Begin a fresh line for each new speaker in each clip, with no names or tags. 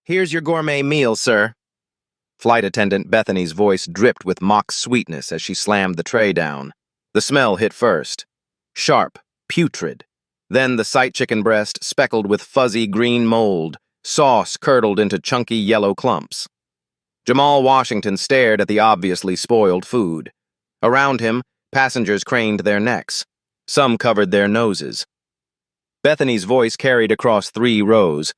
Here's your gourmet meal, sir. Flight attendant Bethany's voice dripped with mock sweetness as she slammed the tray down. The smell hit first. Sharp, putrid. Then the sight chicken breast speckled with fuzzy green mold, sauce curdled into chunky yellow clumps. Jamal Washington stared at the obviously spoiled food. Around him, passengers craned their necks. Some covered their noses. Bethany's voice carried across 3 rows.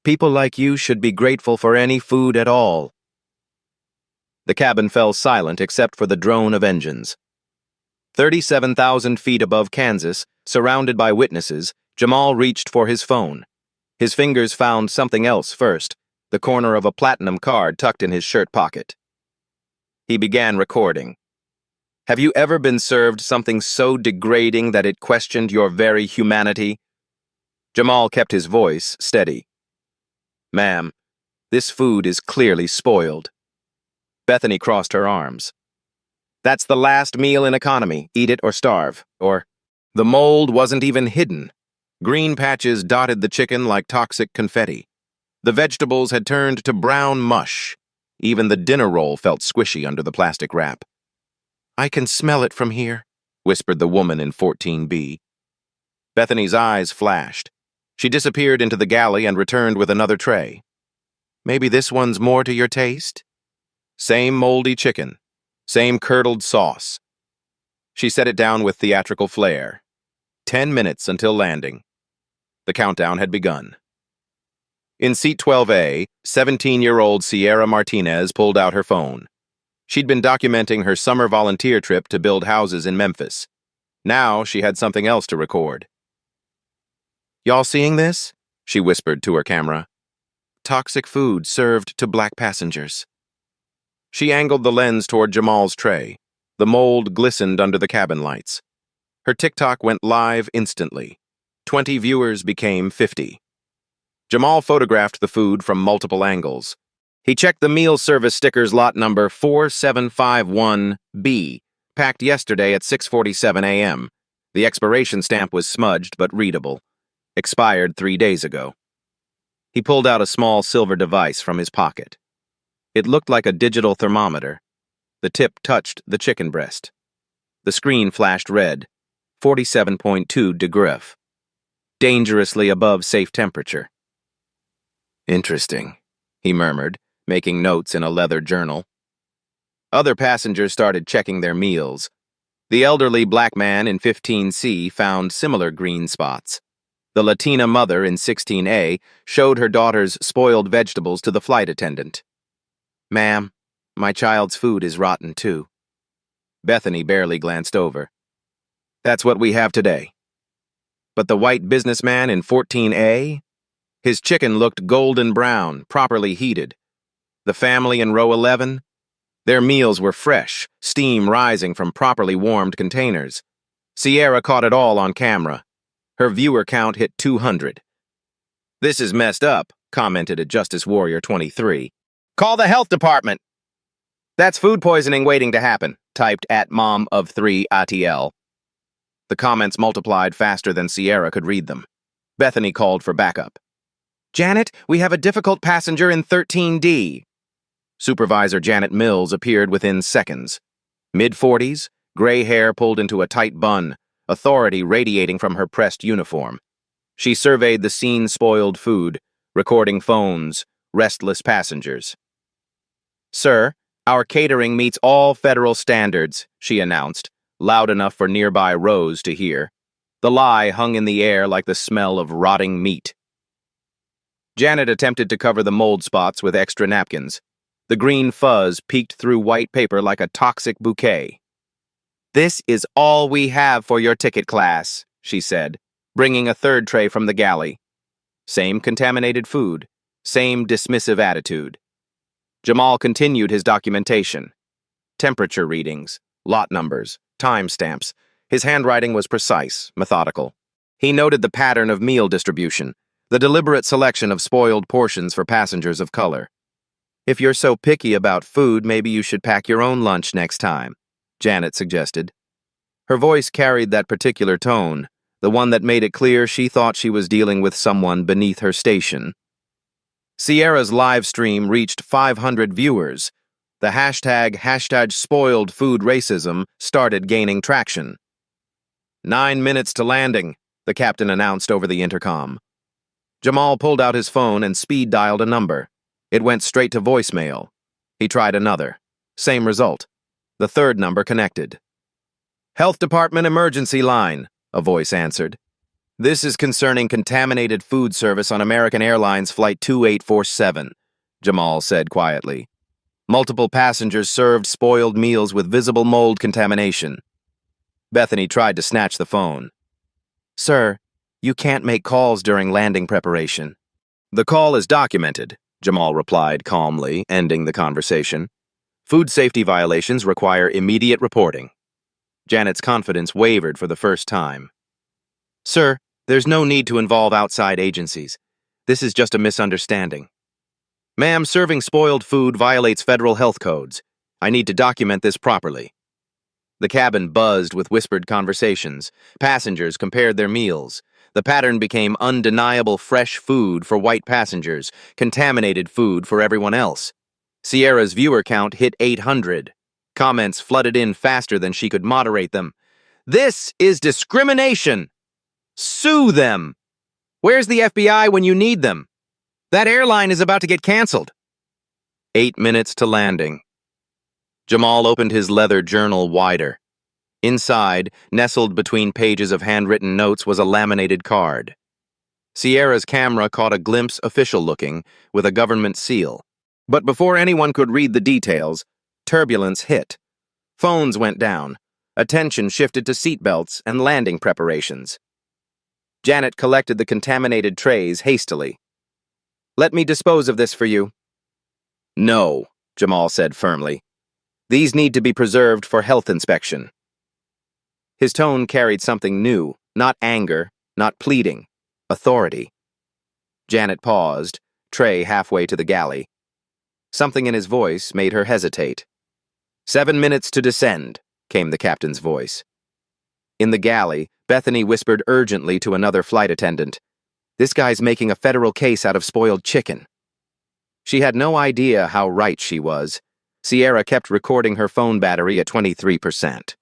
People like you should be grateful for any food at all. The cabin fell silent except for the drone of engines. 37,000 feet above Kansas, surrounded by witnesses, Jamal reached for his phone. His fingers found something else first, the corner of a platinum card tucked in his shirt pocket. He began recording. Have you ever been served something so degrading that it questioned your very humanity? Jamal kept his voice steady. Ma'am, this food is clearly spoiled. Bethany crossed her arms. That's the last meal in economy, eat it or starve, or the mold wasn't even hidden. Green patches dotted the chicken like toxic confetti. The vegetables had turned to brown mush. Even the dinner roll felt squishy under the plastic wrap. I can smell it from here, whispered the woman in 14B. Bethany's eyes flashed. She disappeared into the galley and returned with another tray. Maybe this one's more to your taste? Same moldy chicken. Same curdled sauce. She set it down with theatrical flair. 10 minutes until landing. The countdown had begun. In seat 12A, 17-year-old Sierra Martinez pulled out her phone. She'd been documenting her summer volunteer trip to build houses in Memphis. Now she had something else to record. Y'all seeing this? She whispered to her camera. Toxic food served to black passengers. She angled the lens toward Jamal's tray. The mold glistened under the cabin lights. Her TikTok went live instantly. 20 viewers became 50. Jamal photographed the food from multiple angles. He checked the meal service sticker's lot number 4751B, packed yesterday at 6:47 a.m. The expiration stamp was smudged but readable. Expired 3 days ago. He pulled out a small silver device from his pocket. It looked like a digital thermometer. The tip touched the chicken breast. The screen flashed red, 47.2 degrees. Dangerously above safe temperature. Interesting, he murmured, making notes in a leather journal. Other passengers started checking their meals. The elderly black man in 15C found similar green spots. The Latina mother in 16A showed her daughter's spoiled vegetables to the flight attendant. Ma'am, my child's food is rotten too. Bethany barely glanced over. That's what we have today. But the white businessman in 14A? His chicken looked golden brown, properly heated. The family in row 11? Their meals were fresh, steam rising from properly warmed containers. Sierra caught it all on camera. Her viewer count hit 200. This is messed up, commented a Justice Warrior 23. Call the health department. That's food poisoning waiting to happen, typed @mom-of-3ATL. The comments multiplied faster than Sierra could read them. Bethany called for backup. Janet, we have a difficult passenger in 13D. Supervisor Janet Mills appeared within seconds. Mid-40s, gray hair pulled into a tight bun, authority radiating from her pressed uniform. She surveyed the scene-spoiled food, recording phones, restless passengers. Sir, our catering meets all federal standards, she announced, loud enough for nearby rows to hear. The lie hung in the air like the smell of rotting meat. Janet attempted to cover the mold spots with extra napkins. The green fuzz peeked through white paper like a toxic bouquet. This is all we have for your ticket class, she said, bringing a third tray from the galley. Same contaminated food, same dismissive attitude. Jamal continued his documentation. Temperature readings, lot numbers, timestamps. His handwriting was precise, methodical. He noted the pattern of meal distribution, the deliberate selection of spoiled portions for passengers of color. If you're so picky about food, maybe you should pack your own lunch next time, Janet suggested. Her voice carried that particular tone, the one that made it clear she thought she was dealing with someone beneath her station. Sierra's live stream reached 500 viewers. The hashtag spoiled food racism started gaining traction. 9 minutes to landing, the captain announced over the intercom. Jamal pulled out his phone and speed-dialed a number. It went straight to voicemail. He tried another. Same result. The third number connected. "Health Department emergency line," a voice answered. "This is concerning contaminated food service on American Airlines Flight 2847, Jamal said quietly. "Multiple passengers served spoiled meals with visible mold contamination." Bethany tried to snatch the phone. "Sir, you can't make calls during landing preparation." "The call is documented," Jamal replied calmly, ending the conversation. "Food safety violations require immediate reporting." Janet's confidence wavered for the first time. "Sir, there's no need to involve outside agencies. This is just a misunderstanding." "Ma'am, serving spoiled food violates federal health codes. I need to document this properly." The cabin buzzed with whispered conversations. Passengers compared their meals. The pattern became undeniable fresh food for white passengers, contaminated food for everyone else. Sierra's viewer count hit 800. Comments flooded in faster than she could moderate them. "This is discrimination! Sue them! Where's the FBI when you need them? That airline is about to get canceled." 8 minutes to landing. Jamal opened his leather journal wider. Inside, nestled between pages of handwritten notes, was a laminated card. Sierra's camera caught a glimpse official-looking, with a government seal. But before anyone could read the details, turbulence hit. Phones went down. Attention shifted to seatbelts and landing preparations. Janet collected the contaminated trays hastily. "Let me dispose of this for you." "No," Jamal said firmly. "These need to be preserved for health inspection." His tone carried something new, not anger, not pleading, authority. Janet paused, tray halfway to the galley. Something in his voice made her hesitate. 7 minutes to descend, came the captain's voice. In the galley, Bethany whispered urgently to another flight attendant. "This guy's making a federal case out of spoiled chicken." She had no idea how right she was. Sierra kept recording her phone battery at 23%.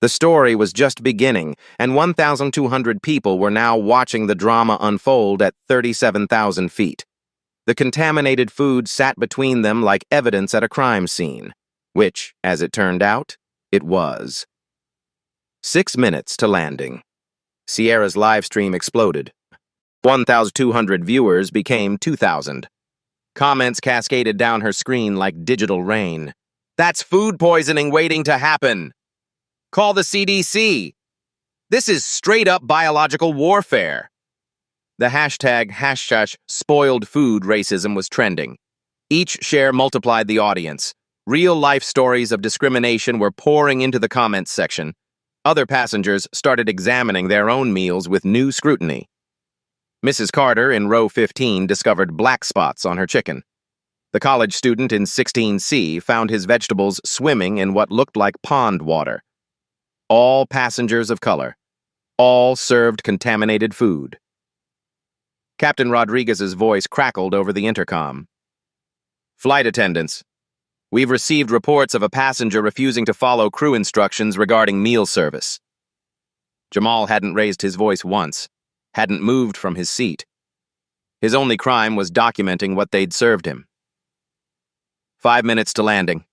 The story was just beginning, and 1,200 people were now watching the drama unfold at 37,000 feet. The contaminated food sat between them like evidence at a crime scene, which, as it turned out, it was. 6 minutes to landing. Sierra's live stream exploded. 1,200 viewers became 2,000. Comments cascaded down her screen like digital rain. "That's food poisoning waiting to happen. Call the CDC. This is straight-up biological warfare." The hashtag spoiled food racism was trending. Each share multiplied the audience. Real-life stories of discrimination were pouring into the comments section. Other passengers started examining their own meals with new scrutiny. Mrs. Carter in row 15 discovered black spots on her chicken. The college student in 16C found his vegetables swimming in what looked like pond water. All passengers of color. All served contaminated food. Captain Rodriguez's voice crackled over the intercom. "Flight attendants, we've received reports of a passenger refusing to follow crew instructions regarding meal service." Jamal hadn't raised his voice once, hadn't moved from his seat. His only crime was documenting what they'd served him. 5 minutes to landing.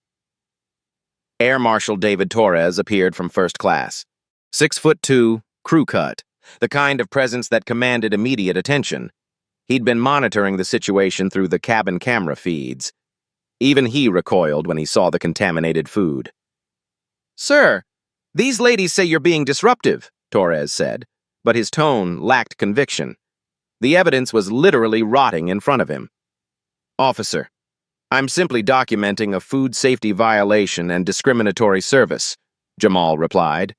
Air Marshal David Torres appeared from first class. 6'2", crew cut, the kind of presence that commanded immediate attention. He'd been monitoring the situation through the cabin camera feeds. Even he recoiled when he saw the contaminated food. "Sir, these ladies say you're being disruptive," Torres said, but his tone lacked conviction. The evidence was literally rotting in front of him. "Officer, I'm simply documenting a food safety violation and discriminatory service," Jamal replied.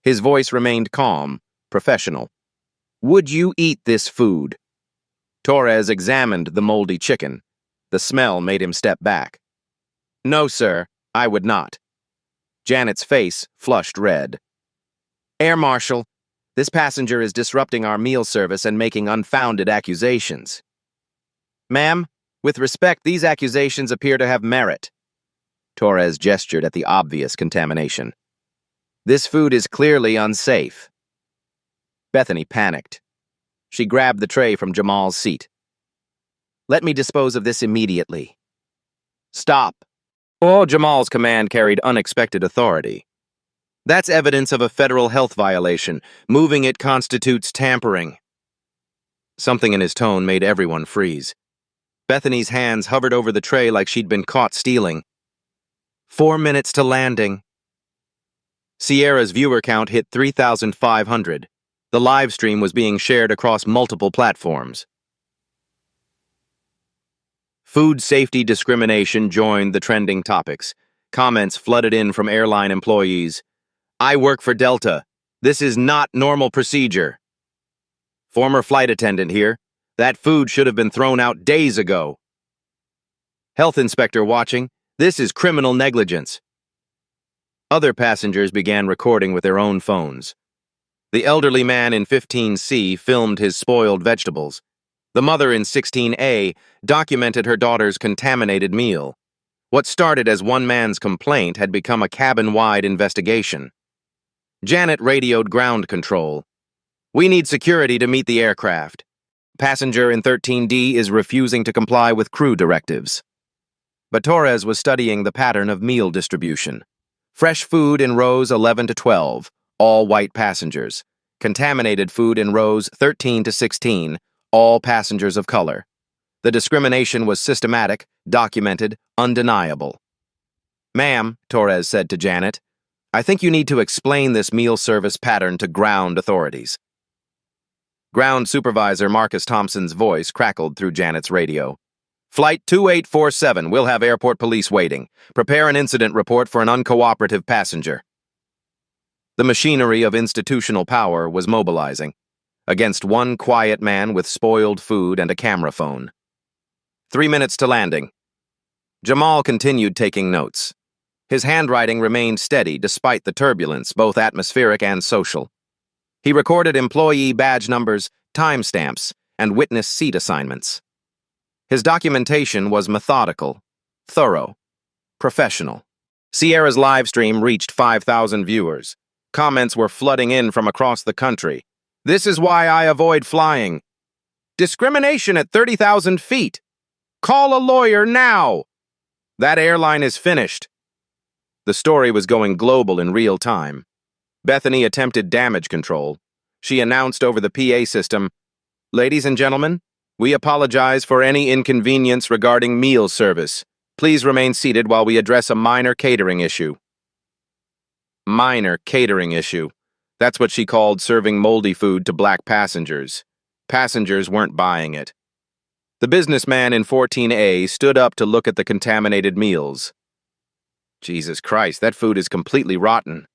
His voice remained calm, professional. "Would you eat this food?" Torres examined the moldy chicken. The smell made him step back. "No, sir, I would not." Janet's face flushed red. "Air Marshal, this passenger is disrupting our meal service and making unfounded accusations." Ma'am, with respect, these accusations appear to have merit. Torres gestured at the obvious contamination. This food is clearly unsafe. Bethany panicked. She grabbed the tray from Jamal's seat. Let me dispose of this immediately. Stop. Oh, Jamal's command carried unexpected authority. That's evidence of a federal health violation. Moving it constitutes tampering. Something in his tone made everyone freeze. Bethany's hands hovered over the tray like she'd been caught stealing. 4 minutes to landing. Sierra's viewer count hit 3,500. The live stream was being shared across multiple platforms. Food safety discrimination joined the trending topics. Comments flooded in from airline employees. I work for Delta. This is not normal procedure. Former flight attendant here. That food should have been thrown out days ago. Health inspector watching. This is criminal negligence. Other passengers began recording with their own phones. The elderly man in 15C filmed his spoiled vegetables. The mother in 16A documented her daughter's contaminated meal. What started as one man's complaint had become a cabin-wide investigation. Janet radioed ground control. We need security to meet the aircraft. Passenger in 13D is refusing to comply with crew directives. But Torres was studying the pattern of meal distribution. Fresh food in rows 11 to 12, all white passengers. Contaminated food in rows 13 to 16, all passengers of color. The discrimination was systematic, documented, undeniable. Ma'am, Torres said to Janet, I think you need to explain this meal service pattern to ground authorities. Ground Supervisor Marcus Thompson's voice crackled through Janet's radio. Flight 2847 will have airport police waiting. Prepare an incident report for an uncooperative passenger. The machinery of institutional power was mobilizing against one quiet man with spoiled food and a camera phone. 3 minutes to landing. Jamal continued taking notes. His handwriting remained steady despite the turbulence, both atmospheric and social. He recorded employee badge numbers, timestamps, and witness seat assignments. His documentation was methodical, thorough, professional. Sierra's live stream reached 5,000 viewers. Comments were flooding in from across the country. This is why I avoid flying. Discrimination at 30,000 feet. Call a lawyer now. That airline is finished. The story was going global in real time. Bethany attempted damage control. She announced over the PA system, Ladies and gentlemen, we apologize for any inconvenience regarding meal service. Please remain seated while we address a minor catering issue. Minor catering issue. That's what she called serving moldy food to black passengers. Passengers weren't buying it. The businessman in 14A stood up to look at the contaminated meals. Jesus Christ, that food is completely rotten.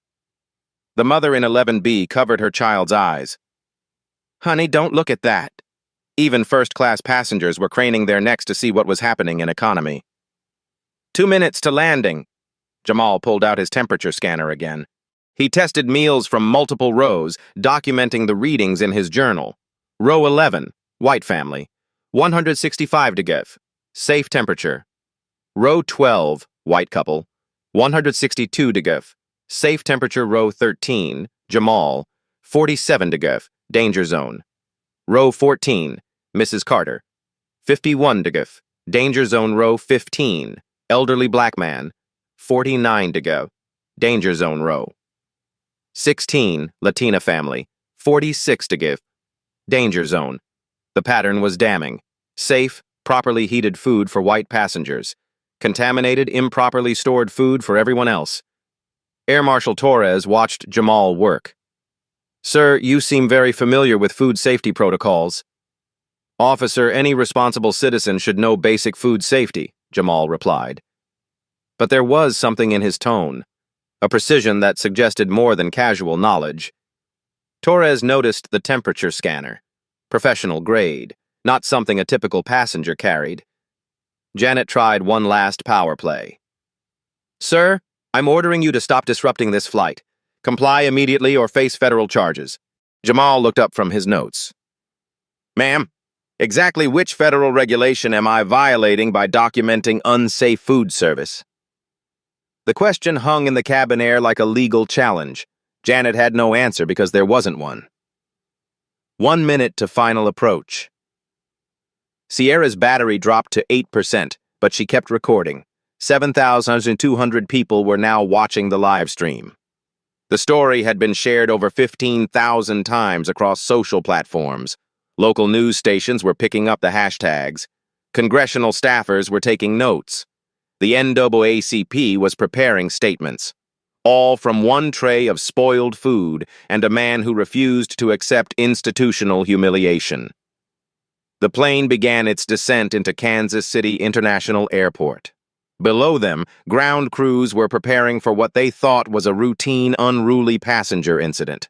The mother in 11B covered her child's eyes. Honey, don't look at that. Even first-class passengers were craning their necks to see what was happening in economy. 2 minutes to landing. Jamal pulled out his temperature scanner again. He tested meals from multiple rows, documenting the readings in his journal. Row 11, white family, 165 degrees, safe temperature. Row 12, white couple, 162 degrees, safe temperature. Row 13, Jamal, 47 degrees, danger zone. Row 14, Mrs. Carter, 51 degrees, danger zone. Row 15, elderly black man, 49 degrees, danger zone. Row 16, Latina family, 46 degrees, danger zone. The pattern was damning. Safe, properly heated food for white passengers. Contaminated, improperly stored food for everyone else. Air Marshal Torres watched Jamal work. Sir, you seem very familiar with food safety protocols. Officer, any responsible citizen should know basic food safety, Jamal replied. But there was something in his tone, a precision that suggested more than casual knowledge. Torres noticed the temperature scanner. Professional grade, not something a typical passenger carried. Janet tried one last power play. Sir, I'm ordering you to stop disrupting this flight. Comply immediately or face federal charges. Jamal looked up from his notes. Ma'am, Exactly which federal regulation am I violating by documenting unsafe food service? The question hung in the cabin air like a legal challenge. Janet had no answer because there wasn't one. 1 minute to final approach. Sierra's battery dropped to 8%, but she kept recording. 7,200 people were now watching the live stream. The story had been shared over 15,000 times across social platforms. Local news stations were picking up the hashtags. Congressional staffers were taking notes. The NAACP was preparing statements. All from one tray of spoiled food and a man who refused to accept institutional humiliation. The plane began its descent into Kansas City International Airport. Below them, ground crews were preparing for what they thought was a routine, unruly passenger incident.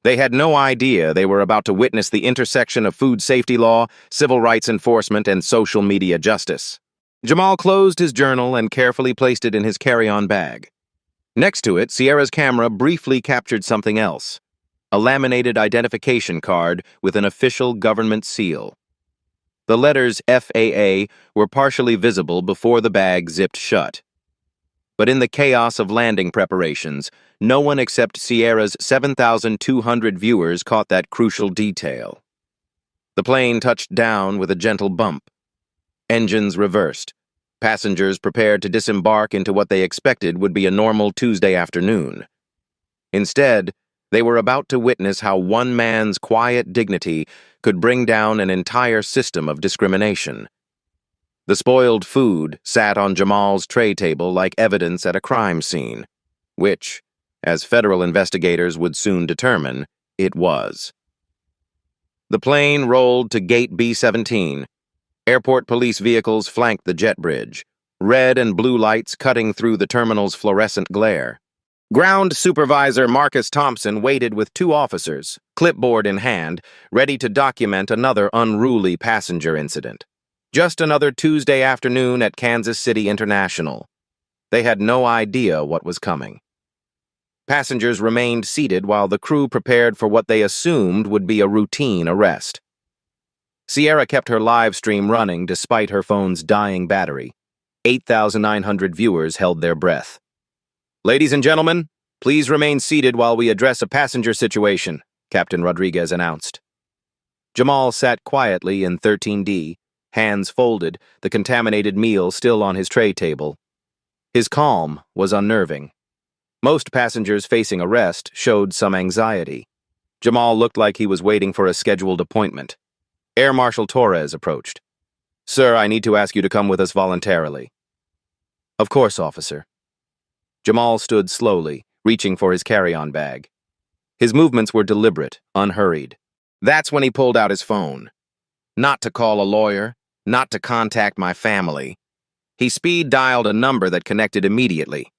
They had no idea they were about to witness the intersection of food safety law, civil rights enforcement, and social media justice. Jamal closed his journal and carefully placed it in his carry-on bag. Next to it, Sierra's camera briefly captured something else. A laminated identification card with an official government seal. The letters FAA were partially visible before the bag zipped shut. But in the chaos of landing preparations, no one except Sierra's 7,200 viewers caught that crucial detail. The plane touched down with a gentle bump. Engines reversed. Passengers prepared to disembark into what they expected would be a normal Tuesday afternoon. Instead, they were about to witness how one man's quiet dignity could bring down an entire system of discrimination. The spoiled food sat on Jamal's tray table like evidence at a crime scene, which, as federal investigators would soon determine, it was. The plane rolled to Gate B-17. Airport police vehicles flanked the jet bridge, red and blue lights cutting through the terminal's fluorescent glare. Ground Supervisor Marcus Thompson waited with 2 officers, clipboard in hand, ready to document another unruly passenger incident. Just another Tuesday afternoon at Kansas City International. They had no idea what was coming. Passengers remained seated while the crew prepared for what they assumed would be a routine arrest. Sierra kept her live stream running despite her phone's dying battery. 8,900 viewers held their breath. "Ladies and gentlemen, please remain seated while we address a passenger situation," Captain Rodriguez announced. Jamal sat quietly in 13D, hands folded, the contaminated meal still on his tray table. His calm was unnerving. Most passengers facing arrest showed some anxiety. Jamal looked like he was waiting for a scheduled appointment. Air Marshal Torres approached. "Sir, I need to ask you to come with us voluntarily." "Of course, officer." Jamal stood slowly, reaching for his carry-on bag. His movements were deliberate, unhurried. That's when he pulled out his phone. Not to call a lawyer, not to contact my family. He speed-dialed a number that connected immediately.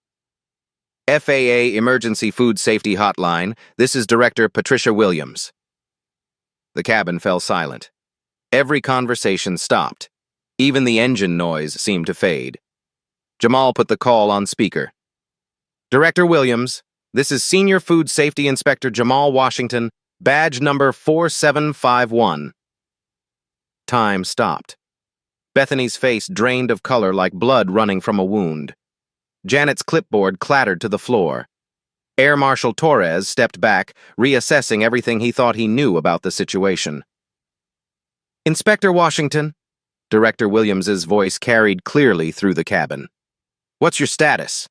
"FAA Emergency Food Safety Hotline, this is Director Patricia Williams." The cabin fell silent. Every conversation stopped. Even the engine noise seemed to fade. Jamal put the call on speaker. "Director Williams, this is Senior Food Safety Inspector Jamal Washington, badge number 4751. Time stopped. Bethany's face drained of color like blood running from a wound. Janet's clipboard clattered to the floor. Air Marshal Torres stepped back, reassessing everything he thought he knew about the situation. "Inspector Washington," Director Williams's voice carried clearly through the cabin. "What's your status?"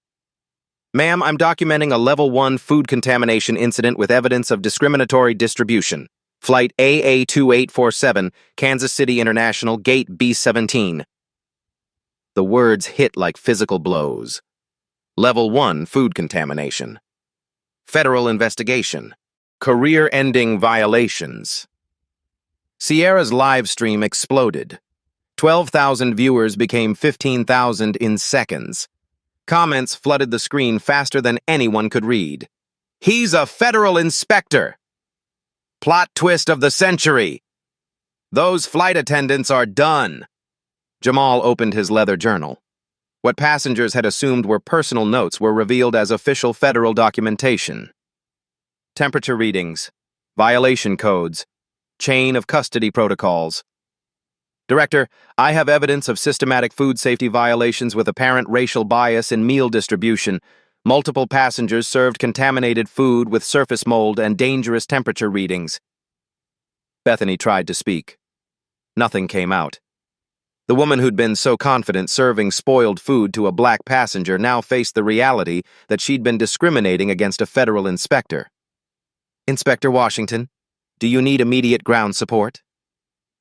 "Ma'am, I'm documenting a Level 1 food contamination incident with evidence of discriminatory distribution. Flight AA2847, Kansas City International, Gate B-17. The words hit like physical blows. Level 1 food contamination. Federal investigation. Career-ending violations. Sierra's live stream exploded. 12,000 viewers became 15,000 in seconds. Comments flooded the screen faster than anyone could read. "He's a federal inspector!" "Plot twist of the century!" "Those flight attendants are done!" Jamal opened his leather journal. What passengers had assumed were personal notes were revealed as official federal documentation. Temperature readings, violation codes, chain of custody protocols. Director, I have evidence of systematic food safety violations with apparent racial bias in meal distribution. Multiple passengers served contaminated food with surface mold and dangerous temperature readings. Bethany tried to speak. Nothing came out. The woman who'd been so confident serving spoiled food to a black passenger now faced the reality that she'd been discriminating against a federal inspector. Inspector Washington, do you need immediate ground support?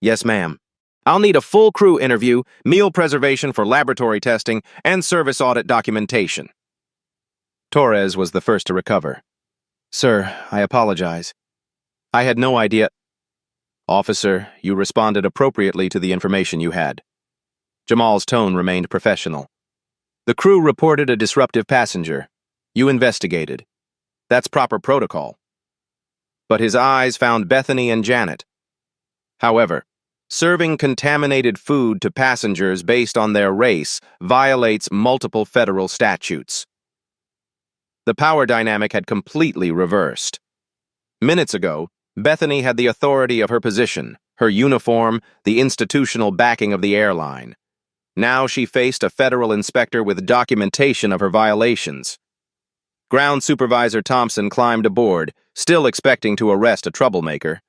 Yes, ma'am. I'll need a full crew interview, meal preservation for laboratory testing, and service audit documentation. Torres was the first to recover. Sir, I apologize. I had no idea. Officer, you responded appropriately to the information you had. Jamal's tone remained professional. The crew reported a disruptive passenger. You investigated. That's proper protocol. But his eyes found Bethany and Janet. However, serving contaminated food to passengers based on their race violates multiple federal statutes. The power dynamic had completely reversed. Minutes ago, Bethany had the authority of her position, her uniform, the institutional backing of the airline. Now she faced a federal inspector with documentation of her violations. Ground Supervisor Thompson climbed aboard, still expecting to arrest a troublemaker.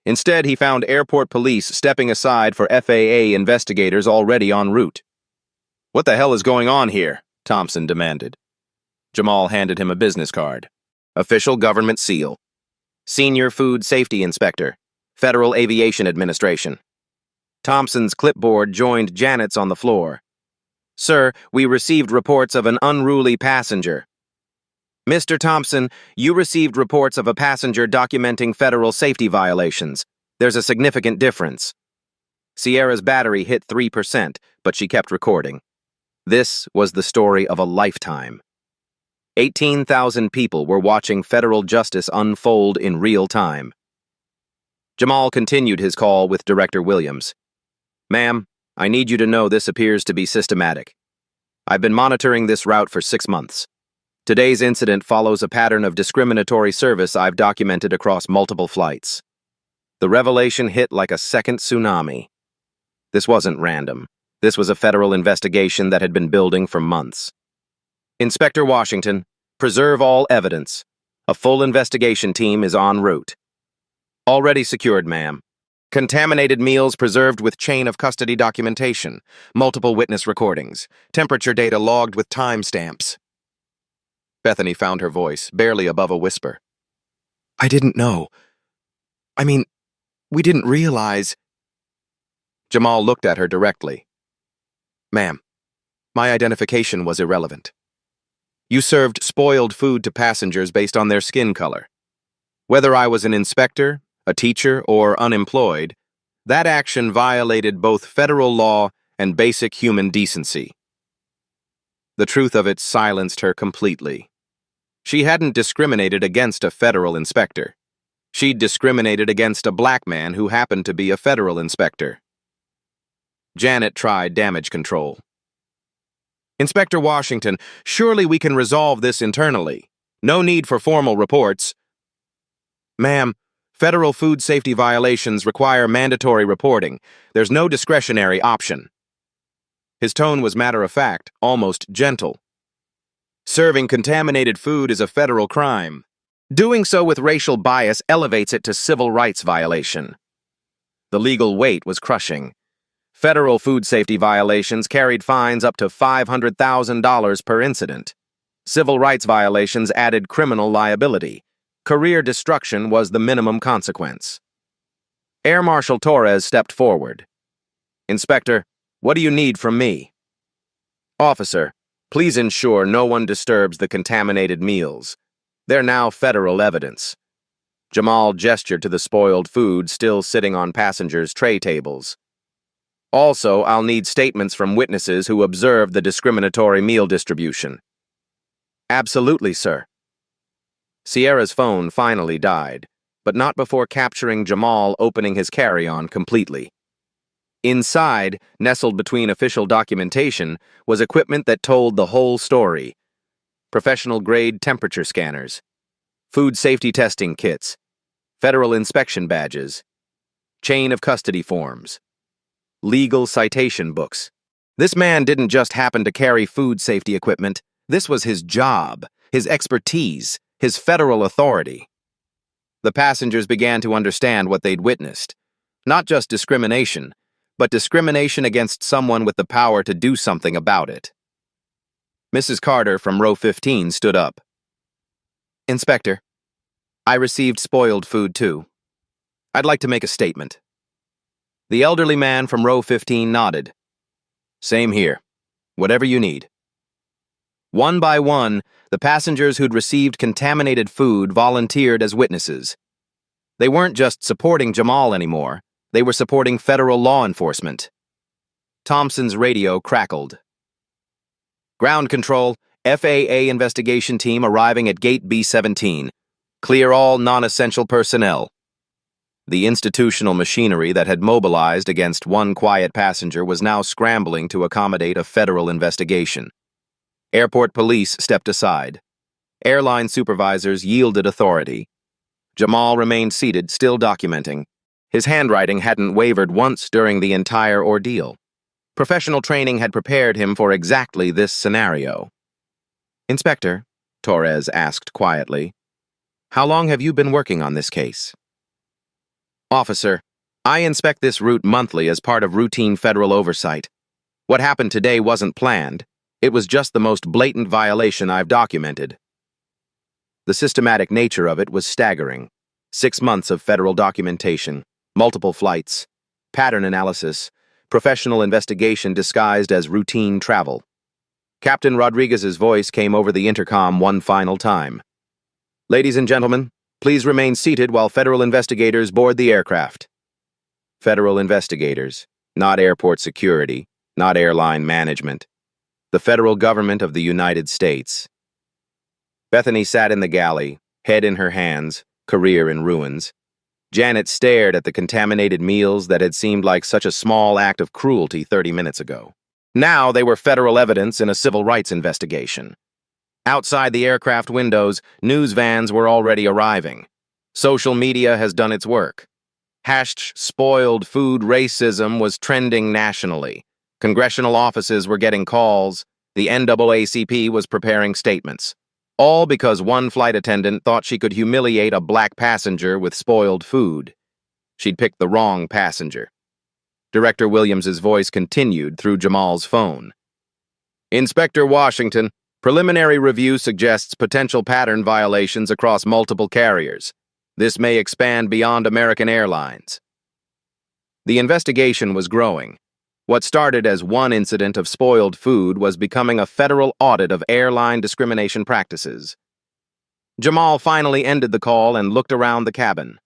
Instead, he found airport police stepping aside for FAA investigators already en route. What the hell is going on here? Thompson demanded. Jamal handed him a business card. Official government seal. Senior Food Safety Inspector, Federal Aviation Administration. Thompson's clipboard joined Janet's on the floor. Sir, we received reports of an unruly passenger. Mr. Thompson, you received reports of a passenger documenting federal safety violations. There's a significant difference. Sierra's battery hit 3%, but she kept recording. This was the story of a lifetime. 18,000 people were watching federal justice unfold in real time. Jamal continued his call with Director Williams. Ma'am, I need you to know this appears to be systematic. I've been monitoring this route for 6 months. Today's incident follows a pattern of discriminatory service I've documented across multiple flights. The revelation hit like a second tsunami. This wasn't random. This was a federal investigation that had been building for months. Inspector Washington, preserve all evidence. A full investigation team is en route. Already secured, ma'am. Contaminated meals preserved with chain of custody documentation, multiple witness recordings, temperature data logged with timestamps. Bethany found her voice, barely above a whisper. I didn't know. We didn't realize. Jamal looked at her directly. Ma'am, my identification was irrelevant. You served spoiled food to passengers based on their skin color. Whether I was an inspector, a teacher, or unemployed, that action violated both federal law and basic human decency. The truth of it silenced her completely. She hadn't discriminated against a federal inspector. She'd discriminated against a black man who happened to be a federal inspector. Janet tried damage control. Inspector Washington, surely we can resolve this internally. No need for formal reports. Ma'am, federal food safety violations require mandatory reporting. There's no discretionary option. His tone was matter-of-fact, almost gentle. Serving contaminated food is a federal crime. Doing so with racial bias elevates it to civil rights violation. The legal weight was crushing. Federal food safety violations carried fines up to $500,000 per incident. Civil rights violations added criminal liability. Career destruction was the minimum consequence. Air Marshal Torres stepped forward. Inspector, what do you need from me? Officer, please ensure no one disturbs the contaminated meals. They're now federal evidence. Jamal gestured to the spoiled food still sitting on passengers' tray tables. Also, I'll need statements from witnesses who observed the discriminatory meal distribution. Absolutely, sir. Sierra's phone finally died, but not before capturing Jamal opening his carry-on completely. Inside, nestled between official documentation, was equipment that told the whole story. Professional-grade temperature scanners, food safety testing kits, federal inspection badges, chain of custody forms. legal citation books. This man didn't just happen to carry food safety equipment. This was his job, his expertise, his federal authority. The passengers began to understand what they'd witnessed. Not just discrimination, but discrimination against someone with the power to do something about it. Mrs. Carter from row 15 stood up. "Inspector, I received spoiled food too. I'd like to make a statement." The elderly man from row 15 nodded. "Same here. Whatever you need." One by one, the passengers who'd received contaminated food volunteered as witnesses. They weren't just supporting Jamal anymore, they were supporting federal law enforcement. Thompson's radio crackled. "Ground control, FAA investigation team arriving at gate B-17. Clear all non-essential personnel." The institutional machinery that had mobilized against one quiet passenger was now scrambling to accommodate a federal investigation. Airport police stepped aside. Airline supervisors yielded authority. Jamal remained seated, still documenting. His handwriting hadn't wavered once during the entire ordeal. Professional training had prepared him for exactly this scenario. "Inspector," Torres asked quietly, "how long have you been working on this case?" "Officer, I inspect this route monthly as part of routine federal oversight. What happened today wasn't planned. It was just the most blatant violation I've documented." The systematic nature of it was staggering. 6 months of federal documentation, multiple flights, pattern analysis, professional investigation disguised as routine travel. Captain Rodriguez's voice came over the intercom one final time. "Ladies and gentlemen, please remain seated while federal investigators board the aircraft." Federal investigators, not airport security, not airline management. The federal government of the United States. Bethany sat in the galley, head in her hands, career in ruins. Janet stared at the contaminated meals that had seemed like such a small act of cruelty 30 minutes ago. Now they were federal evidence in a civil rights investigation. Outside the aircraft windows, news vans were already arriving. Social media has done its work. #spoiled food racism was trending nationally. Congressional offices were getting calls. The NAACP was preparing statements. All because one flight attendant thought she could humiliate a black passenger with spoiled food. She'd picked the wrong passenger. Director Williams's voice continued through Jamal's phone. "Inspector Washington, preliminary review suggests potential pattern violations across multiple carriers. This may expand beyond American Airlines." The investigation was growing. What started as one incident of spoiled food was becoming a federal audit of airline discrimination practices. Jamal finally ended the call and looked around the cabin.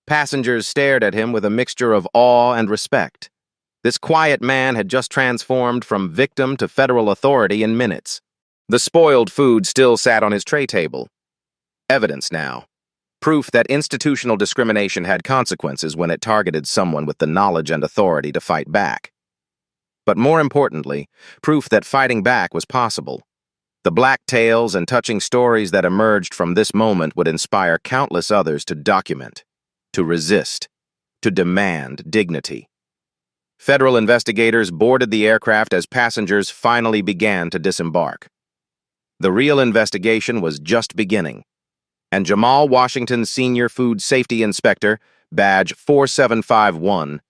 Passengers stared at him with a mixture of awe and respect. This quiet man had just transformed from victim to federal authority in minutes. The spoiled food still sat on his tray table. Evidence now. Proof that institutional discrimination had consequences when it targeted someone with the knowledge and authority to fight back. But more importantly, proof that fighting back was possible. The black tales and touching stories that emerged from this moment would inspire countless others to document, to resist, to demand dignity. Federal investigators boarded the aircraft as passengers finally began to disembark. The real investigation was just beginning, and Jamal Washington, Senior Food Safety Inspector, badge 4751,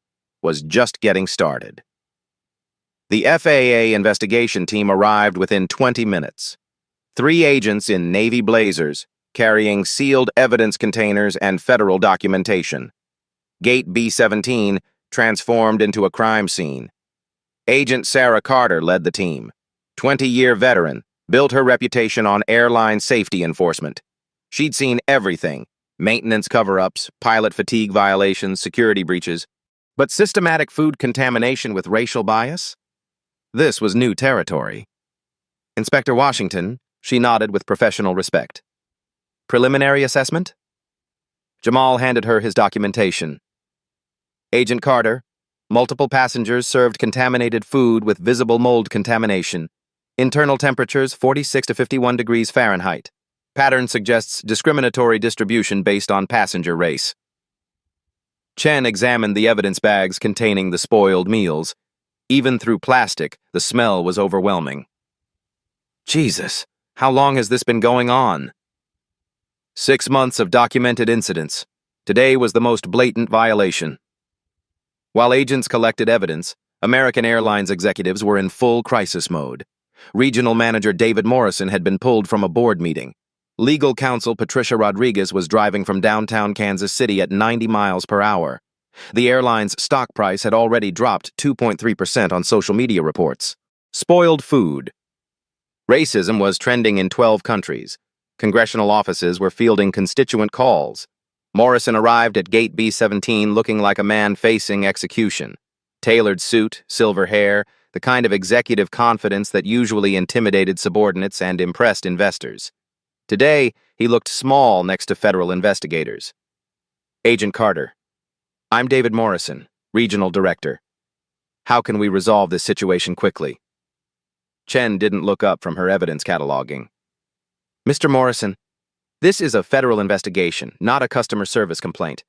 was just getting started. The FAA investigation team arrived within 20 minutes. 3 agents in Navy blazers, carrying sealed evidence containers and federal documentation. Gate B-17 transformed into a crime scene. Agent Sarah Carter led the team. 20-year veteran, built her reputation on airline safety enforcement. She'd seen everything: maintenance cover-ups, pilot fatigue violations, security breaches. But systematic food contamination with racial bias? This was new territory. "Inspector Washington," she nodded with professional respect. "Preliminary assessment?" Jamal handed her his documentation. "Agent Carter, multiple passengers served contaminated food with visible mold contamination. Internal temperatures 46 to 51 degrees Fahrenheit. Pattern suggests discriminatory distribution based on passenger race." Chen examined the evidence bags containing the spoiled meals. Even through plastic, the smell was overwhelming. Jesus, how long has this been going on? 6 months of documented incidents. Today was the most blatant violation. While agents collected evidence, American Airlines executives were in full crisis mode. Regional manager David Morrison had been pulled from a board meeting. Legal counsel Patricia Rodriguez was driving from downtown Kansas City at 90 miles per hour. The airline's stock price had already dropped 2.3% on social media reports. Spoiled food. Racism was trending in 12 countries. Congressional offices were fielding constituent calls. Morrison arrived at Gate B-17 looking like a man facing execution. Tailored suit, silver hair, the kind of executive confidence that usually intimidated subordinates and impressed investors. Today, he looked small next to federal investigators. Agent Carter. I'm David Morrison, Regional Director. How can we resolve this situation quickly? Chen didn't look up from her evidence cataloging. Mr. Morrison, this is a federal investigation, not a customer service complaint.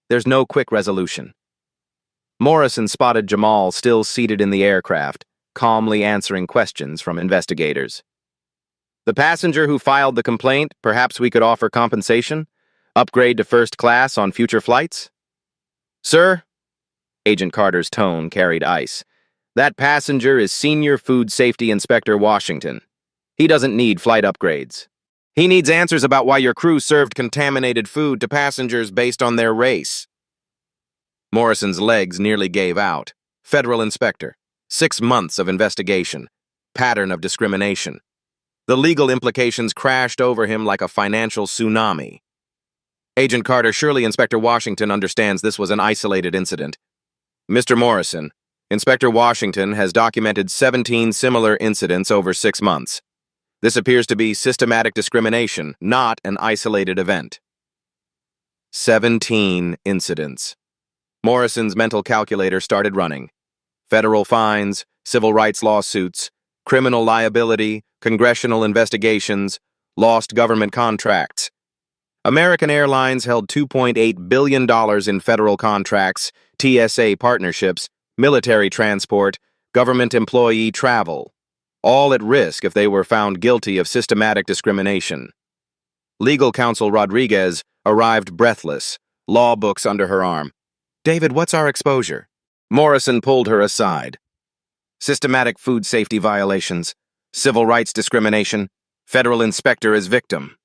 There's no quick resolution. Morrison spotted Jamal still seated in the aircraft, calmly answering questions from investigators. The passenger who filed the complaint, perhaps we could offer compensation? Upgrade to first class on future flights? Sir? Agent Carter's tone carried ice. That passenger is Senior Food Safety Inspector Washington. He doesn't need flight upgrades. He needs answers about why your crew served contaminated food to passengers based on their race. Morrison's legs nearly gave out. Federal inspector. 6 months of investigation. Pattern of discrimination. The legal implications crashed over him like a financial tsunami. Agent Carter, surely Inspector Washington understands this was an isolated incident. Mr. Morrison, Inspector Washington has documented 17 similar incidents over 6 months. This appears to be systematic discrimination, not an isolated event. 17 incidents. Morrison's mental calculator started running. Federal fines, civil rights lawsuits, criminal liability, congressional investigations, lost government contracts. American Airlines held $2.8 billion in federal contracts, TSA partnerships, military transport, government employee travel, all at risk if they were found guilty of systematic discrimination. Legal counsel Rodriguez arrived breathless, law books under her arm. David, what's our exposure? Morrison pulled her aside. Systematic food safety violations, civil rights discrimination, federal inspector as victim.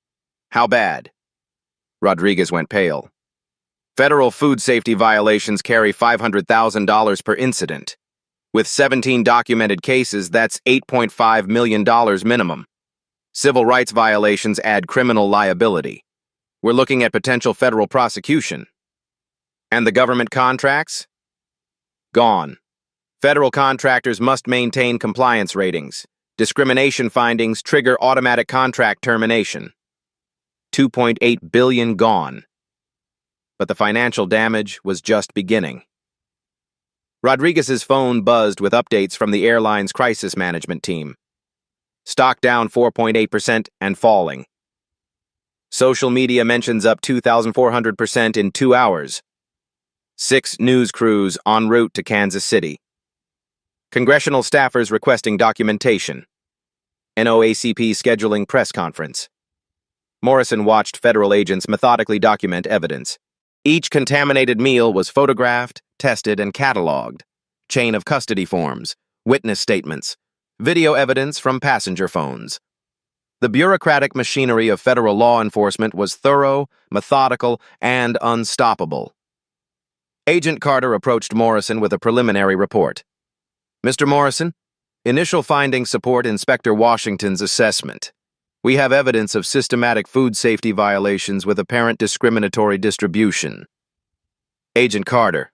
How bad? Rodriguez went pale. Federal food safety violations carry $500,000 per incident. With 17 documented cases, that's $8.5 million minimum. Civil rights violations add criminal liability. We're looking at potential federal prosecution. And the government contracts? Gone. Federal contractors must maintain compliance ratings. Discrimination findings trigger automatic contract termination. $2.8 billion gone. But the financial damage was just beginning. Rodriguez's phone buzzed with updates from the airline's crisis management team. Stock down 4.8% and falling. Social media mentions up 2,400% in 2 hours. 6 news crews en route to Kansas City. Congressional staffers requesting documentation. NOACP scheduling press conference. Morrison watched federal agents methodically document evidence. Each contaminated meal was photographed, tested, and cataloged. Chain of custody forms, witness statements, video evidence from passenger phones. The bureaucratic machinery of federal law enforcement was thorough, methodical, and unstoppable. Agent Carter approached Morrison with a preliminary report. Mr. Morrison, initial findings support Inspector Washington's assessment. We have evidence of systematic food safety violations with apparent discriminatory distribution. Agent Carter,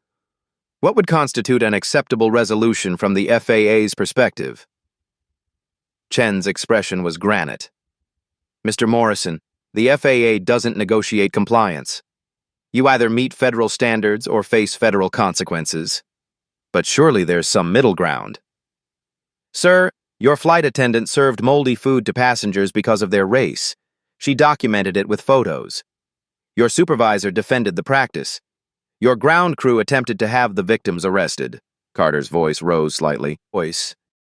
what would constitute an acceptable resolution from the FAA's perspective? Chen's expression was granite. Mr. Morrison, the FAA doesn't negotiate compliance. You either meet federal standards or face federal consequences. But surely there's some middle ground. Sir, your flight attendant served moldy food to passengers because of their race. She documented it with photos. Your supervisor defended the practice. Your ground crew attempted to have the victims arrested. Carter's voice rose slightly.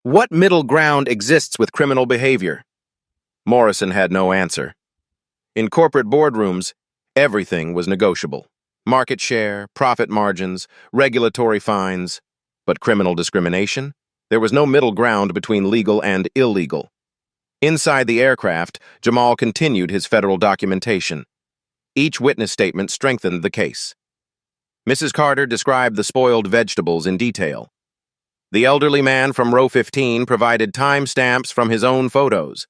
What middle ground exists with criminal behavior? Morrison had no answer. In corporate boardrooms, everything was negotiable. Market share, profit margins, regulatory fines. But criminal discrimination? There was no middle ground between legal and illegal. Inside the aircraft, Jamal continued his federal documentation. Each witness statement strengthened the case. Mrs. Carter described the spoiled vegetables in detail. The elderly man from row 15 provided timestamps from his own photos.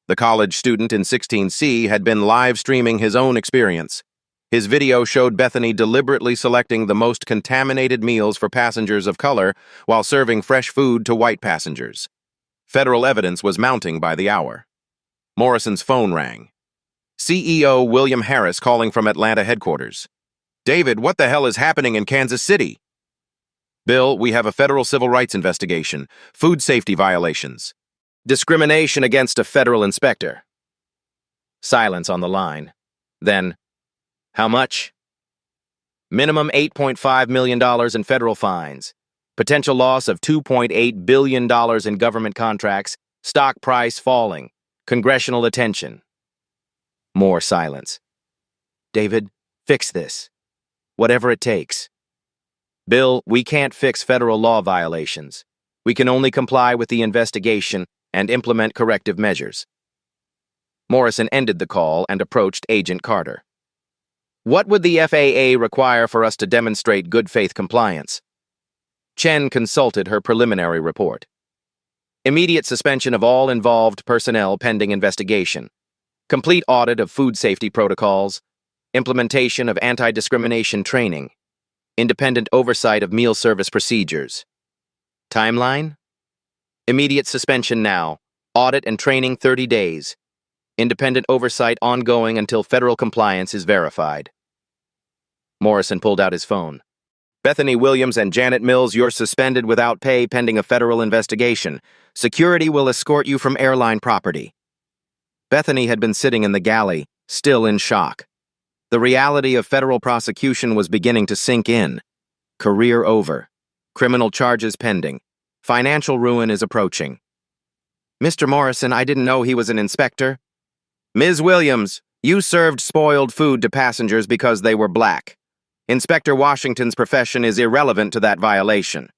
The college student in 16C had been live streaming his own experience. His video showed Bethany deliberately selecting the most contaminated meals for passengers of color while serving fresh food to white passengers. Federal evidence was mounting by the hour. Morrison's phone rang. CEO William Harris calling from Atlanta headquarters. David, what the hell is happening in Kansas City? Bill, we have a federal civil rights investigation. Food safety violations. Discrimination against a federal inspector. Silence on the line. Then, how much? Minimum $8.5 million in federal fines. Potential loss of $2.8 billion in government contracts. Stock price falling. Congressional attention. More silence. David, fix this. Whatever it takes. Bill, we can't fix federal law violations. We can only comply with the investigation and implement corrective measures. Morrison ended the call and approached Agent Carter. What would the FAA require for us to demonstrate good faith compliance? Chen consulted her preliminary report. Immediate suspension of all involved personnel pending investigation. Complete audit of food safety protocols. Implementation of anti-discrimination training. Independent oversight of meal service procedures. Timeline? Immediate suspension now. Audit and training 30 days. Independent oversight ongoing until federal compliance is verified. Morrison pulled out his phone. Bethany Williams and Janet Mills, you're suspended without pay pending a federal investigation. Security will escort you from airline property. Bethany had been sitting in the galley, still in shock. The reality of federal prosecution was beginning to sink in. Career over. Criminal charges pending. Financial ruin is approaching. Mr. Morrison, I didn't know he was an inspector. Ms. Williams, you served spoiled food to passengers because they were black. Inspector Washington's profession is irrelevant to that violation.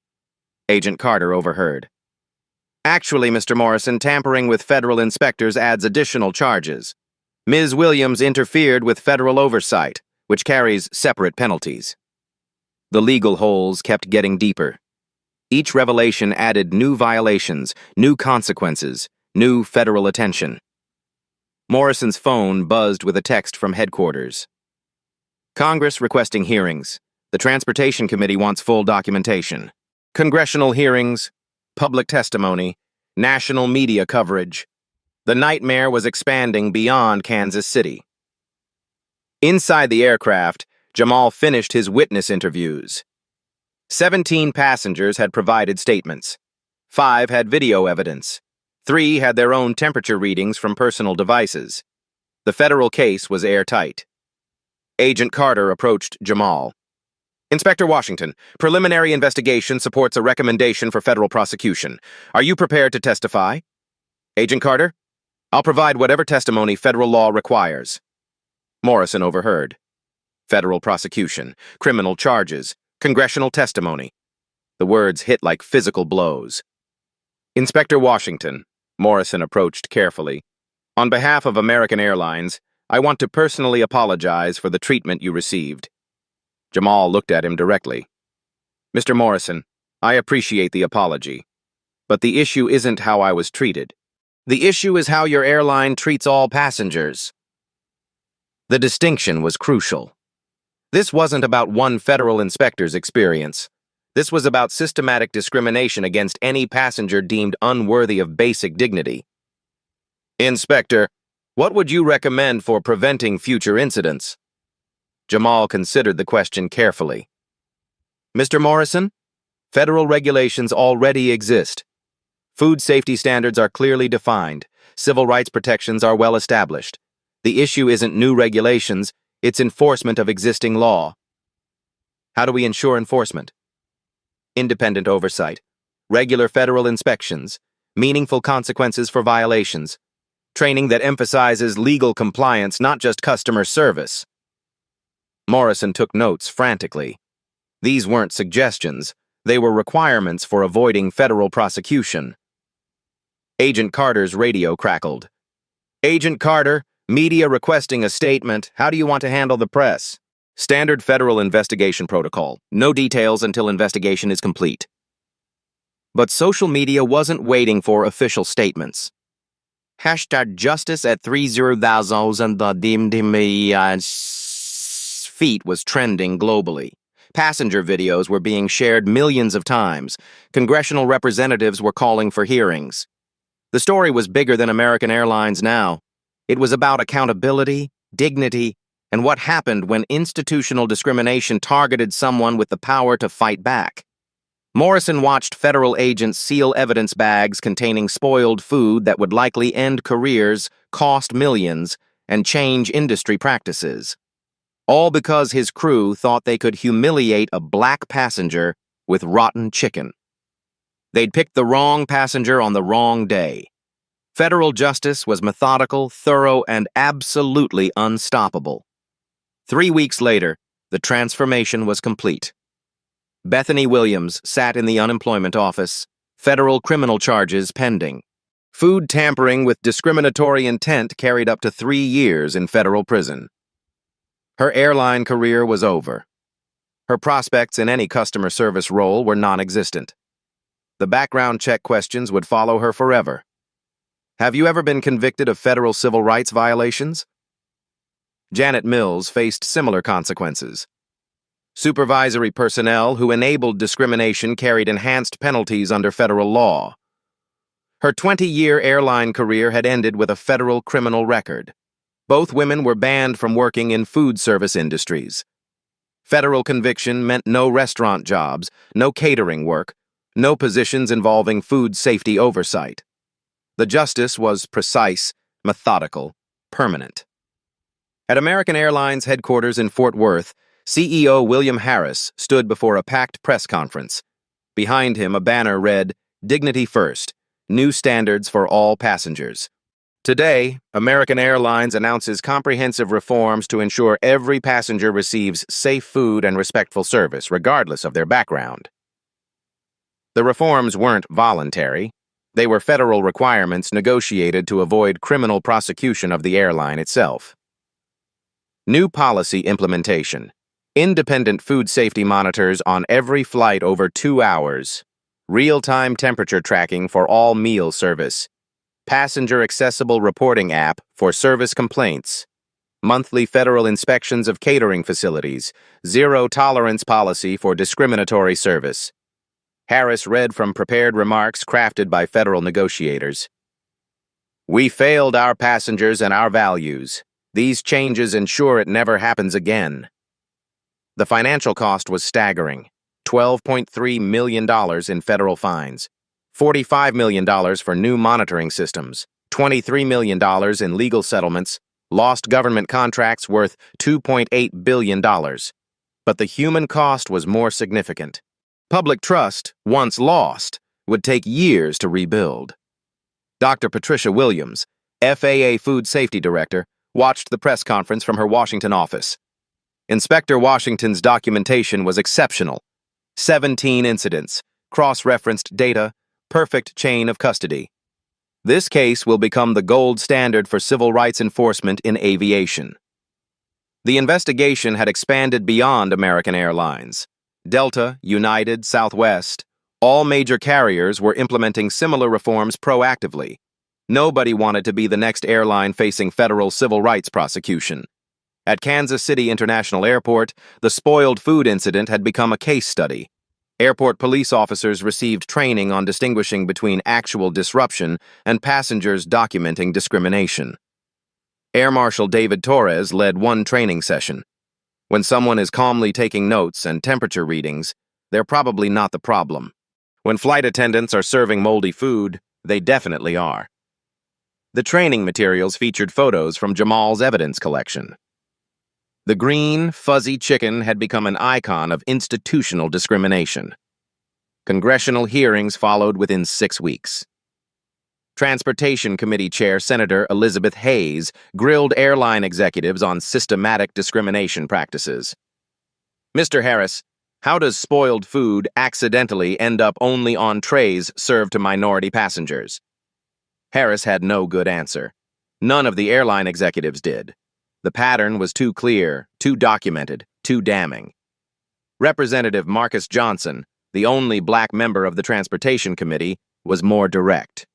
Agent Carter overheard. Actually, Mr. Morrison, tampering with federal inspectors adds additional charges. Ms. Williams interfered with federal oversight, which carries separate penalties. The legal holes kept getting deeper. Each revelation added new violations, new consequences, new federal attention. Morrison's phone buzzed with a text from headquarters. Congress requesting hearings. The Transportation Committee wants full documentation. Congressional hearings, public testimony, national media coverage. The nightmare was expanding beyond Kansas City. Inside the aircraft, Jamal finished his witness interviews. 17 passengers had provided statements. 5 had video evidence. 3 had their own temperature readings from personal devices. The federal case was airtight. Agent Carter approached Jamal. Inspector Washington, preliminary investigation supports a recommendation for federal prosecution. Are you prepared to testify? Agent Carter, I'll provide whatever testimony federal law requires. Morrison overheard. Federal prosecution, criminal charges, congressional testimony. The words hit like physical blows. Inspector Washington, Morrison approached carefully. On behalf of American Airlines, I want to personally apologize for the treatment you received. Jamal looked at him directly. Mr. Morrison, I appreciate the apology, but the issue isn't how I was treated. The issue is how your airline treats all passengers. The distinction was crucial. This wasn't about one federal inspector's experience. This was about systematic discrimination against any passenger deemed unworthy of basic dignity. Inspector, what would you recommend for preventing future incidents? Jamal considered the question carefully. Mr. Morrison, federal regulations already exist. Food safety standards are clearly defined. Civil rights protections are well established. The issue isn't new regulations, it's enforcement of existing law. How do we ensure enforcement? Independent oversight, regular federal inspections, meaningful consequences for violations, training that emphasizes legal compliance, not just customer service. Morrison took notes frantically. These weren't suggestions, they were requirements for avoiding federal prosecution. Agent Carter's radio crackled. Agent Carter, media requesting a statement. How do you want to handle the press? Standard federal investigation protocol. No details until investigation is complete. But social media wasn't waiting for official statements. Hashtag justice at 30,000 feet was trending globally. Passenger videos were being shared millions of times. Congressional representatives were calling for hearings. The story was bigger than American Airlines now. It was about accountability, dignity, and what happened when institutional discrimination targeted someone with the power to fight back. Morrison watched federal agents seal evidence bags containing spoiled food that would likely end careers, cost millions, and change industry practices. All because his crew thought they could humiliate a black passenger with rotten chicken. They'd picked the wrong passenger on the wrong day. Federal justice was methodical, thorough, and absolutely unstoppable. 3 weeks later, the transformation was complete. Bethany Williams sat in the unemployment office, federal criminal charges pending. Food tampering with discriminatory intent carried up to 3 years in federal prison. Her airline career was over. Her prospects in any customer service role were non-existent. The background check questions would follow her forever. Have you ever been convicted of federal civil rights violations? Janet Mills faced similar consequences. Supervisory personnel who enabled discrimination carried enhanced penalties under federal law. Her 20-year airline career had ended with a federal criminal record. Both women were banned from working in food service industries. Federal conviction meant no restaurant jobs, no catering work, no positions involving food safety oversight. The justice was precise, methodical, permanent. At American Airlines headquarters in Fort Worth, CEO William Harris stood before a packed press conference. Behind him, a banner read, "Dignity First, New Standards for All Passengers." Today, American Airlines announces comprehensive reforms to ensure every passenger receives safe food and respectful service, regardless of their background. The reforms weren't voluntary. They were federal requirements negotiated to avoid criminal prosecution of the airline itself. New policy implementation. Independent food safety monitors on every flight over 2 hours. Real-time temperature tracking for all meal service. Passenger-accessible reporting app for service complaints. Monthly federal inspections of catering facilities. Zero-tolerance policy for discriminatory service. Harris read from prepared remarks crafted by federal negotiators. We failed our passengers and our values. These changes ensure it never happens again. The financial cost was staggering. $12.3 million in federal fines, $45 million for new monitoring systems, $23 million in legal settlements, lost government contracts worth $2.8 billion. But the human cost was more significant. Public trust, once lost, would take years to rebuild. Dr. Patricia Williams, FAA Food Safety Director, watched the press conference from her Washington office. Inspector Washington's documentation was exceptional. 17 incidents, cross-referenced data, perfect chain of custody. This case will become the gold standard for civil rights enforcement in aviation. The investigation had expanded beyond American Airlines. Delta, United, Southwest, all major carriers were implementing similar reforms proactively. Nobody wanted to be the next airline facing federal civil rights prosecution. At Kansas City International Airport, the spoiled food incident had become a case study. Airport police officers received training on distinguishing between actual disruption and passengers documenting discrimination. Air Marshal David Torres led one training session. When someone is calmly taking notes and temperature readings, they're probably not the problem. When flight attendants are serving moldy food, they definitely are. The training materials featured photos from Jamal's evidence collection. The green, fuzzy chicken had become an icon of institutional discrimination. Congressional hearings followed within 6 weeks. Transportation Committee Chair Senator Elizabeth Hayes grilled airline executives on systematic discrimination practices. Mr. Harris, how does spoiled food accidentally end up only on trays served to minority passengers? Harris had no good answer. None of the airline executives did. The pattern was too clear, too documented, too damning. Representative Marcus Johnson, the only black member of the Transportation Committee, was more direct.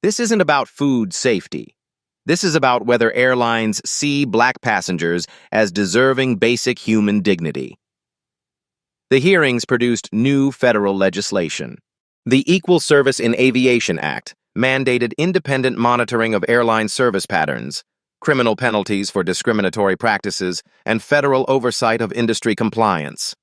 This isn't about food safety. This is about whether airlines see black passengers as deserving basic human dignity. The hearings produced new federal legislation. The Equal Service in Aviation Act mandated independent monitoring of airline service patterns, criminal penalties for discriminatory practices, and federal oversight of industry compliance.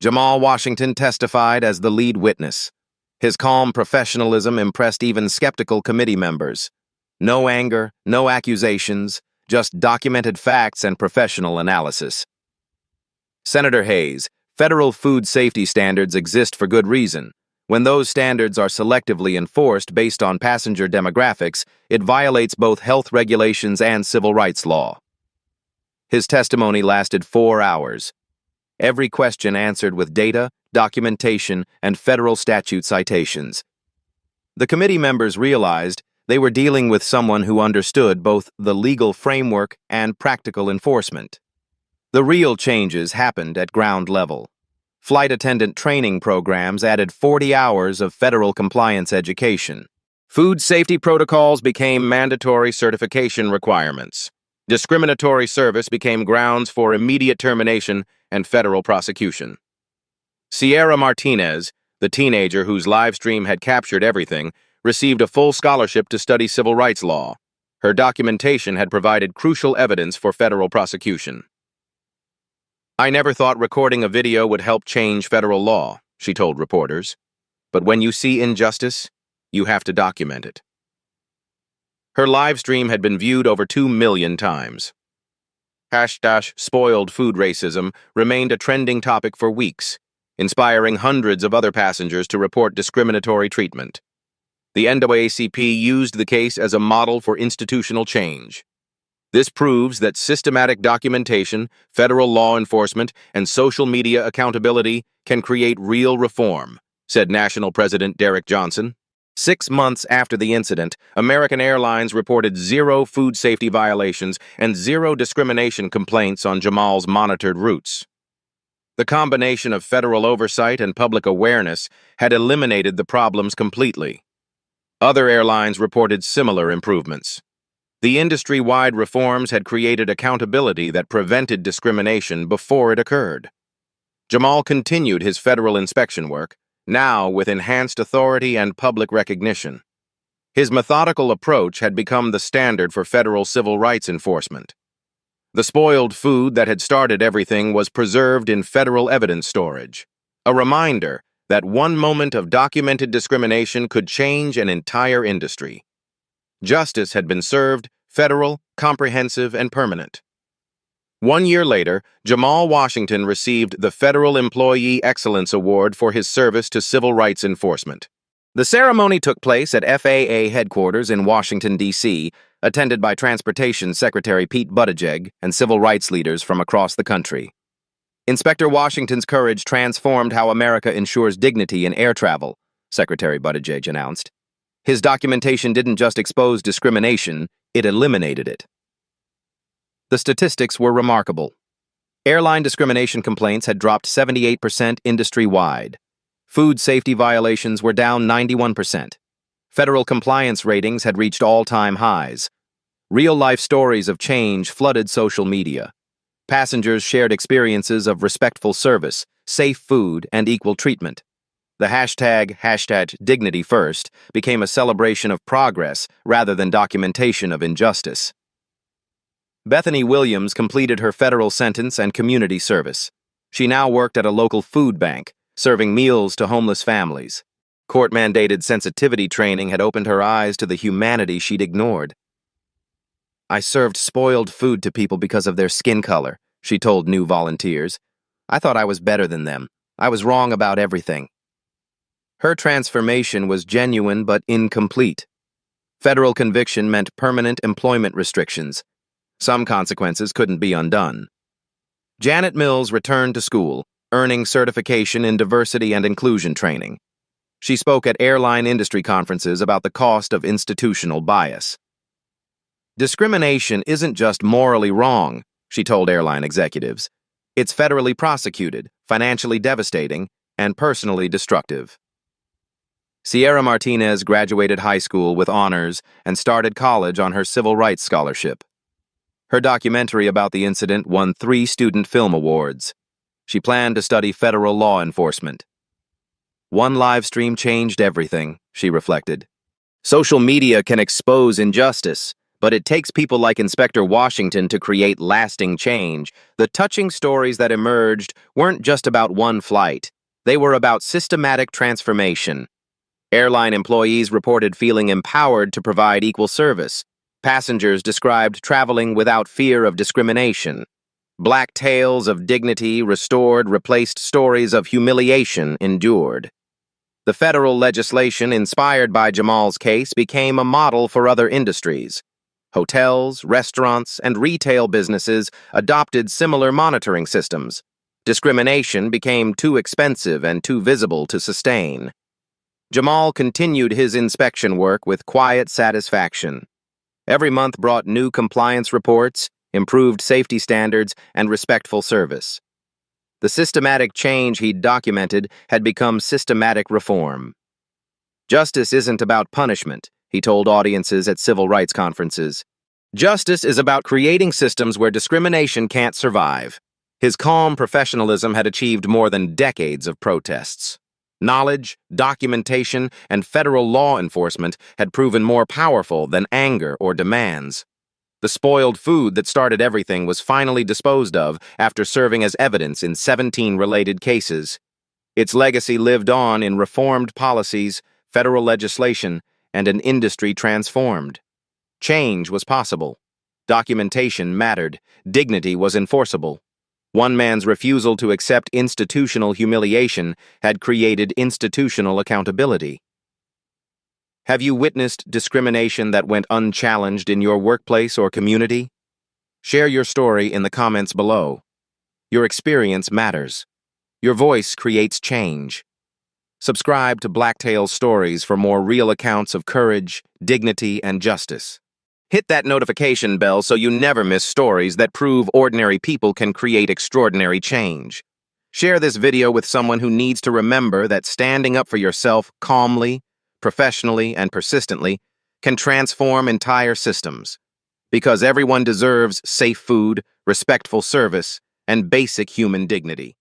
Jamal Washington testified as the lead witness. His calm professionalism impressed even skeptical committee members. No anger, no accusations, just documented facts and professional analysis. Senator Hayes, federal food safety standards exist for good reason. When those standards are selectively enforced based on passenger demographics, it violates both health regulations and civil rights law. His testimony lasted 4 hours. Every question answered with data, documentation, and federal statute citations. The committee members realized they were dealing with someone who understood both the legal framework and practical enforcement. The real changes happened at ground level. Flight attendant training programs added 40 hours of federal compliance education. Food safety protocols became mandatory certification requirements. Discriminatory service became grounds for immediate termination and federal prosecution. Sierra Martinez, the teenager whose live stream had captured everything, received a full scholarship to study civil rights law. Her documentation had provided crucial evidence for federal prosecution. "I never thought recording a video would help change federal law," she told reporters. "But when you see injustice, you have to document it." Her live stream had been viewed over 2 million times. #spoiled food racism remained a trending topic for weeks, inspiring hundreds of other passengers to report discriminatory treatment. The NAACP used the case as a model for institutional change. This proves that systematic documentation, federal law enforcement, and social media accountability can create real reform, said National President Derek Johnson. 6 months after the incident, American Airlines reported 0 food safety violations and 0 discrimination complaints on Jamal's monitored routes. The combination of federal oversight and public awareness had eliminated the problems completely. Other airlines reported similar improvements. The industry-wide reforms had created accountability that prevented discrimination before it occurred. Jamal continued his federal inspection work, now with enhanced authority and public recognition. His methodical approach had become the standard for federal civil rights enforcement. The spoiled food that had started everything was preserved in federal evidence storage, a reminder that one moment of documented discrimination could change an entire industry. Justice had been served, federal, comprehensive, and permanent. 1 year later, Jamal Washington received the Federal Employee Excellence Award for his service to civil rights enforcement. The ceremony took place at FAA headquarters in Washington, D.C., attended by Transportation Secretary Pete Buttigieg and civil rights leaders from across the country. Inspector Washington's courage transformed how America ensures dignity in air travel, Secretary Buttigieg announced. His documentation didn't just expose discrimination, it eliminated it. The statistics were remarkable. Airline discrimination complaints had dropped 78% industry-wide. Food safety violations were down 91%. Federal compliance ratings had reached all-time highs. Real-life stories of change flooded social media. Passengers shared experiences of respectful service, safe food, and equal treatment. The hashtag #DignityFirst became a celebration of progress rather than documentation of injustice. Bethany Williams completed her federal sentence and community service. She now worked at a local food bank, serving meals to homeless families. Court-mandated sensitivity training had opened her eyes to the humanity she'd ignored. "I served spoiled food to people because of their skin color," she told new volunteers. "I thought I was better than them. I was wrong about everything." Her transformation was genuine but incomplete. Federal conviction meant permanent employment restrictions. Some consequences couldn't be undone. Janet Mills returned to school, earning certification in diversity and inclusion training. She spoke at airline industry conferences about the cost of institutional bias. "Discrimination isn't just morally wrong," she told airline executives. "It's federally prosecuted, financially devastating, and personally destructive." Sierra Martinez graduated high school with honors and started college on her civil rights scholarship. Her documentary about the incident won 3 student film awards. She planned to study federal law enforcement. "One live stream changed everything," she reflected. "Social media can expose injustice, but it takes people like Inspector Washington to create lasting change." The touching stories that emerged weren't just about one flight. They were about systematic transformation. Airline employees reported feeling empowered to provide equal service. Passengers described traveling without fear of discrimination. Black tales of dignity restored replaced stories of humiliation endured. The federal legislation inspired by Jamal's case became a model for other industries. Hotels, restaurants, and retail businesses adopted similar monitoring systems. Discrimination became too expensive and too visible to sustain. Jamal continued his inspection work with quiet satisfaction. Every month brought new compliance reports, improved safety standards, and respectful service. The systematic change he'd documented had become systematic reform. "Justice isn't about punishment," he told audiences at civil rights conferences. "Justice is about creating systems where discrimination can't survive." His calm professionalism had achieved more than decades of protests. Knowledge, documentation, and federal law enforcement had proven more powerful than anger or demands. The spoiled food that started everything was finally disposed of after serving as evidence in 17 related cases. Its legacy lived on in reformed policies, federal legislation, and an industry transformed. Change was possible. Documentation mattered. Dignity was enforceable. One man's refusal to accept institutional humiliation had created institutional accountability. Have you witnessed discrimination that went unchallenged in your workplace or community? Share your story in the comments below. Your experience matters. Your voice creates change. Subscribe to Blacktail Stories for more real accounts of courage, dignity, and justice. Hit that notification bell so you never miss stories that prove ordinary people can create extraordinary change. Share this video with someone who needs to remember that standing up for yourself calmly, professionally, and persistently can transform entire systems. Because everyone deserves safe food, respectful service, and basic human dignity.